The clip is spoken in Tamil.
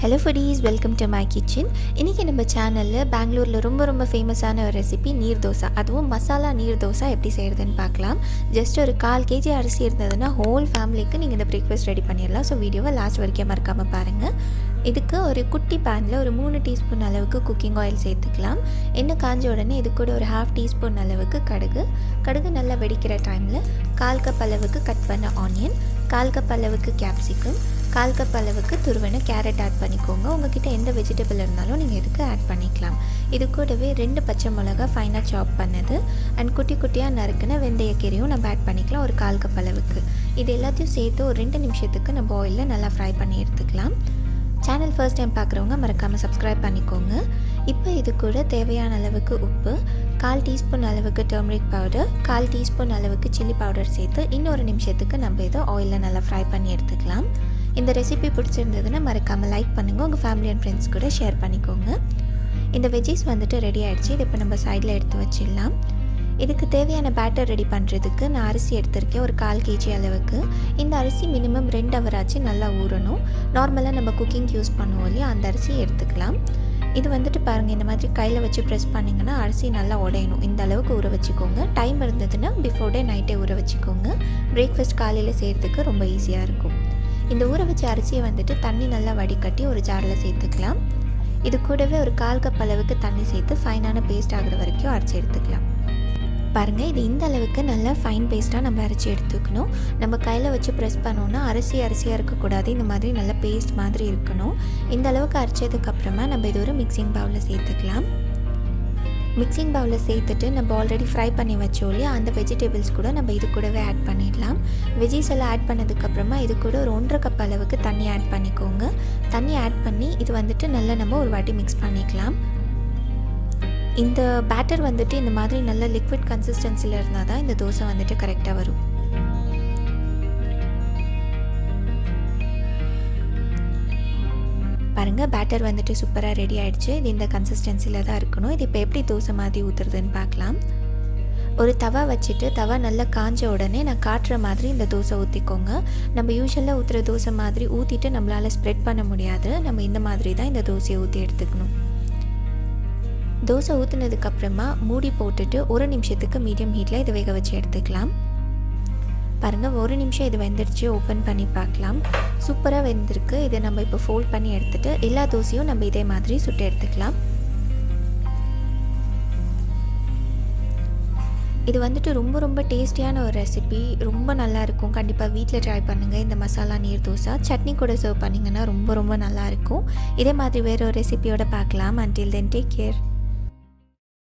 Hello foodies, welcome to my kitchen. இன்றைக்கி நம்ம சேனலில் பெங்களூரில் ரொம்ப ஃபேமஸான ஒரு ரெசிபி நீர் தோசை, அதுவும் மசாலா நீர் தோசை எப்படி செய்கிறதுன்னு பார்க்கலாம். ஜஸ்ட் ஒரு 1/4 kg அரிசி இருந்ததுன்னா ஹோல் ஃபேமிலிக்கு நீங்கள் இந்த பிரேக்ஃபாஸ்ட் ரெடி பண்ணிடலாம். ஸோ வீடியோவை லாஸ்ட் வரைக்கும் மறக்காமல் பாருங்கள். இதுக்கு ஒரு குட்டி பேனில் ஒரு 3 டீஸ்பூன் அளவுக்கு குக்கிங் ஆயில் சேர்த்துக்கலாம். எண்ணெய் காஞ்ச உடனே இது கூட ஒரு 1/2 டீஸ்பூன் அளவுக்கு கடுகு நல்லா வெடிக்கிற டைமில் 1/4 கப் அளவுக்கு கட் பண்ண ஆனியன், 1/4 கப் அளவுக்கு கேப்சிகம், 1/4 கப் அளவுக்கு துருவன கேரட் ஆட் பண்ணிக்கோங்க. உங்ககிட்ட எந்த வெஜிடபிள் இருந்தாலும் நீங்கள் இதுக்கு ஆட் பண்ணிக்கலாம். இது கூடவே 2 பச்சை மிளகா ஃபைனாக சாப் பண்ணது அண்ட் குட்டி குட்டியாக நறுக்குன வெந்தயக்கீரையும் நம்ம ஆட் பண்ணிக்கலாம் ஒரு 1/4 கப் அளவுக்கு. இது எல்லாத்தையும் சேர்த்து ஒரு 2 நிமிஷத்துக்கு நம்ம ஆயிலில் நல்லா ஃப்ரை பண்ணி எடுத்துக்கலாம். சேனல் ஃபர்ஸ்ட் டைம் பார்க்குறவங்க மறக்காமல் சப்ஸ்கிரைப் பண்ணிக்கோங்க. இப்போ இது கூட தேவையான அளவுக்கு உப்பு, 1/4 டீஸ்பூன் அளவுக்கு டர்மரிக் பவுடர், 1/4 டீஸ்பூன் அளவுக்கு சில்லி பவுடர் சேர்த்து இன்னொரு நிமிஷத்துக்கு நம்ம இதை ஆயிலில் நல்லா ஃப்ரை பண்ணி எடுத்துக்கலாம். இந்த ரெசிபி பிடிச்சிருந்ததுன்னா மறக்காமல் லைக் பண்ணுங்கள், உங்கள் ஃபேமிலி அண்ட் ஃப்ரெண்ட்ஸ் கூட ஷேர் பண்ணிக்கோங்க. இந்த வெஜ்ஜீஸ் ரெடி ஆகிடுச்சு. இது இப்போ நம்ம சைடில் எடுத்து வச்சிடலாம். இதுக்கு தேவையான பேட்டர் ரெடி பண்ணுறதுக்கு நான் அரிசி எடுத்திருக்கேன் ஒரு 1/4 kg அளவுக்கு. இந்த அரிசி மினிமம் 2 hour ஆச்சு நல்லா ஊறணும். நார்மலாக நம்ம குக்கிங் யூஸ் பண்ணுவோம் இல்லையா, அந்த அரிசி எடுத்துக்கலாம். இது பாருங்கள், இந்த மாதிரி கையில் வச்சு ப்ரெஸ் பண்ணிங்கன்னா அரிசி நல்லா உடையணும். இந்த அளவுக்கு ஊற வச்சுக்கோங்க. டைம் இருந்ததுன்னா பிஃபோர் டே நைட்டே ஊற வச்சுக்கோங்க. பிரேக்ஃபாஸ்ட் காலையில் செய்கிறதுக்கு ரொம்ப ஈஸியாக இருக்கும். இந்த ஊற வச்ச அரிசியை தண்ணி நல்லா வடிகட்டி ஒரு ஜாரில் சேர்த்துக்கலாம். இது கூடவே ஒரு 1/4 கப் அளவுக்கு தண்ணி சேர்த்து ஃபைனான பேஸ்ட் ஆகிற வரைக்கும் அரைச்சி எடுத்துக்கலாம். பாருங்கள், இது இந்த அளவுக்கு நல்லா ஃபைன் பேஸ்ட்டாக நம்ம அரைச்சி எடுத்துக்கணும். நம்ம கையில் வச்சு ப்ரெஸ் பண்ணோன்னா அரிசியாக இருக்கக்கூடாது. இந்த மாதிரி நல்ல பேஸ்ட் மாதிரி இருக்கணும். இந்த அளவுக்கு அரைச்சதுக்கப்புறமா நம்ம இது ஒரு மிக்சிங் பவுலில் சேர்த்துக்கலாம். மிக்சிங் பவுலில் சேர்த்துட்டு நம்ம ஆல்ரெடி ஃப்ரை பண்ணி வச்சோம் இல்லையா, அந்த வெஜிடபிள்ஸ் கூட நம்ம இது கூடவே ஆட் பண்ணிடலாம். வெஜ்ஜீஸ் எல்லாம் ஆட் பண்ணதுக்கப்புறமா இது கூட ஒரு 1/2 கப் அளவுக்கு தண்ணி ஆட் பண்ணிக்கோங்க. தண்ணி ஆட் பண்ணி இது நல்லா நம்ம ஒரு வாட்டி மிக்ஸ் பண்ணிக்கலாம். இந்த பேட்டர் இந்த மாதிரி நல்ல லிக்விட் கன்சிஸ்டன்சியில் இருந்தால் தான் இந்த தோசை கரெக்டாக வரும். பாருங்கள், பேட்டர் சூப்பராக ரெடி ஆகிடுச்சு. இது இந்த கன்சிஸ்டன்சியில் தான் இருக்கணும். இது இப்போ எப்படி தோசை மாதிரி ஊற்றுறதுன்னு பார்க்கலாம். ஒரு தவா வச்சுட்டு தவா நல்லா காஞ்ச உடனே நான் காட்டுற மாதிரி இந்த தோசை ஊற்றிக்கோங்க. நம்ம யூஸ்வலாக ஊற்றுற தோசை மாதிரி ஊற்றிட்டு நம்மளால் ஸ்ப்ரெட் பண்ண முடியாது. நம்ம இந்த மாதிரி தான் இந்த தோசையை ஊற்றி எடுத்துக்கணும். தோசை ஊற்றுனதுக்கப்புறமா மூடி போட்டுட்டு 1 நிமிஷத்துக்கு மீடியம் ஹீட்டில் இதை வேக வச்சு எடுத்துக்கலாம். பாருங்கள், 1 நிமிஷம் இது வெந்துடுச்சு. ஓப்பன் பண்ணி பார்க்கலாம். சூப்பராக வெந்திருக்கு. இதை நம்ம இப்போ ஃபோல்ட் பண்ணி எடுத்துகிட்டு எல்லா தோசையும் நம்ம இதே மாதிரி சுட்டு எடுத்துக்கலாம். இது ரொம்ப டேஸ்டியான ஒரு ரெசிபி. ரொம்ப நல்லாயிருக்கும். கண்டிப்பாக வீட்டில் ட்ரை பண்ணுங்கள். இந்த மசாலா நீர் தோசை சட்னி கூட சர்வ் பண்ணிங்கன்னா ரொம்ப நல்லாயிருக்கும். இதே மாதிரி வேறு ஒரு ரெசிபியோடு பார்க்கலாம். until then take care.